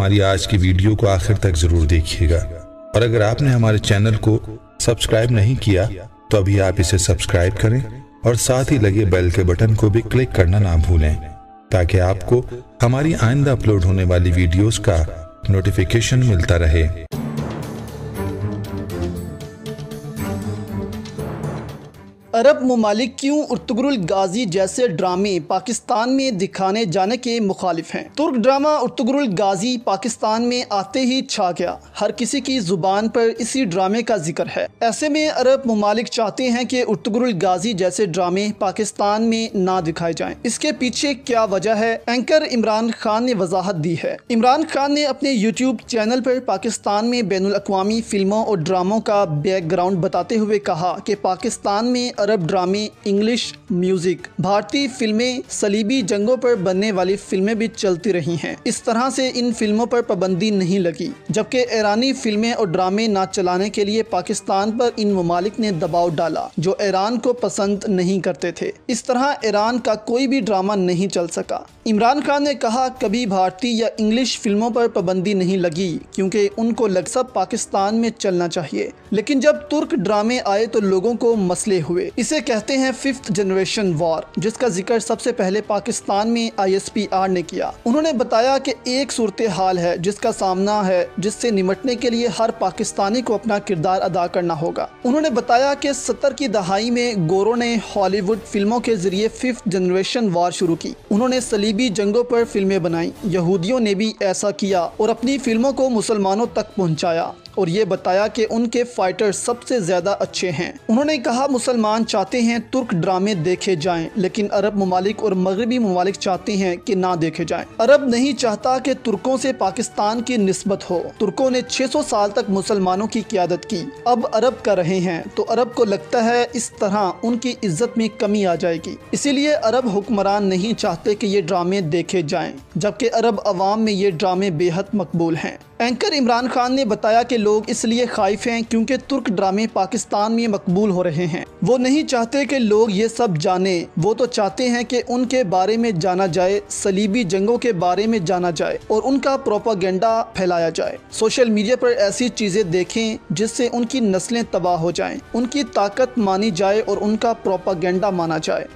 ہماری آج کی ویڈیو کو آخر تک ضرور دیکھیے گا، اور اگر آپ نے ہمارے چینل کو سبسکرائب نہیں کیا تو ابھی آپ اسے سبسکرائب کریں اور ساتھ ہی لگے بیل کے بٹن کو بھی کلک کرنا نہ بھولیں تاکہ آپ کو ہماری آئندہ اپلوڈ ہونے والی ویڈیوز کا نوٹیفیکیشن ملتا رہے۔ عرب ممالک کیوں ارطغرل غازی جیسے ڈرامے پاکستان میں دکھانے جانے کے مخالف ہیں؟ ترک ڈرامہ ارطغرل غازی پاکستان میں آتے ہی چھا گیا، ہر کسی کی زبان پر اسی ڈرامے کا ذکر ہے۔ ایسے میں عرب ممالک چاہتے ہیں کہ ارطغرل غازی جیسے ڈرامے پاکستان میں نہ دکھائے جائیں۔ اس کے پیچھے کیا وجہ ہے؟ اینکر عمران خان نے وضاحت دی ہے۔ عمران خان نے اپنے یوٹیوب چینل پر پاکستان میں بین الاقوامی فلموں اور ڈراموں کا بیک گراؤنڈ بتاتے ہوئے کہا کہ پاکستان میں عرب ڈرامے، انگلش میوزک، بھارتی فلمیں، صلیبی جنگوں پر بننے والی فلمیں بھی چلتی رہی ہیں۔ اس طرح سے ان فلموں پر پابندی نہیں لگی، جبکہ ایرانی فلمیں اور ڈرامے نہ چلانے کے لیے پاکستان پر ان ممالک نے دباؤ ڈالا جو ایران کو پسند نہیں کرتے تھے۔ اس طرح ایران کا کوئی بھی ڈرامہ نہیں چل سکا۔ عمران خان نے کہا کبھی بھارتی یا انگلش فلموں پر پابندی نہیں لگی کیونکہ ان کو سب پاکستان میں چلنا چاہیے، لیکن جب ترک ڈرامے آئے تو لوگوں کو مسئلے ہوئے۔ اسے کہتے ہیں ففتھ جنریشن وار، جس کا ذکر سب سے پہلے پاکستان میں ISPR نے کیا۔ انہوں نے بتایا کہ ایک صورتحال ہے جس کا سامنا ہے، جس سے نمٹنے کے لیے ہر پاکستانی کو اپنا کردار ادا کرنا ہوگا۔ انہوں نے بتایا کہ 70 کی دہائی میں گوروں نے ہالی ووڈ فلموں کے ذریعے ففتھ جنریشن وار شروع کی۔ انہوں نے صلیبی جنگوں پر فلمیں بنائیں، یہودیوں نے بھی ایسا کیا اور اپنی فلموں کو مسلمانوں تک پہنچایا اور یہ بتایا کہ ان کے فائٹر سب سے زیادہ اچھے ہیں۔ انہوں نے کہا مسلمان چاہتے ہیں ترک ڈرامے دیکھے جائیں، لیکن عرب ممالک اور مغربی ممالک چاہتے ہیں کہ نہ دیکھے جائیں۔ عرب نہیں چاہتا کہ ترکوں سے پاکستان کی نسبت ہو۔ ترکوں نے 600 سال تک مسلمانوں کی قیادت کی، اب عرب کر رہے ہیں تو عرب کو لگتا ہے اس طرح ان کی عزت میں کمی آ جائے گی، اسی لیے عرب حکمران نہیں چاہتے کہ یہ ڈرامے دیکھے جائیں، جبکہ عرب عوام میں یہ ڈرامے بے حد مقبول ہیں۔ اینکر عمران خان نے بتایا کہ لوگ اس لیے خائف ہیں کیونکہ ترک ڈرامے پاکستان میں مقبول ہو رہے ہیں۔ وہ نہیں چاہتے کہ لوگ یہ سب جانیں، وہ تو چاہتے ہیں کہ ان کے بارے میں جانا جائے، صلیبی جنگوں کے بارے میں جانا جائے اور ان کا پروپیگنڈا پھیلایا جائے۔ سوشل میڈیا پر ایسی چیزیں دیکھیں جس سے ان کی نسلیں تباہ ہو جائیں، ان کی طاقت مانی جائے اور ان کا پروپیگنڈا مانا جائے۔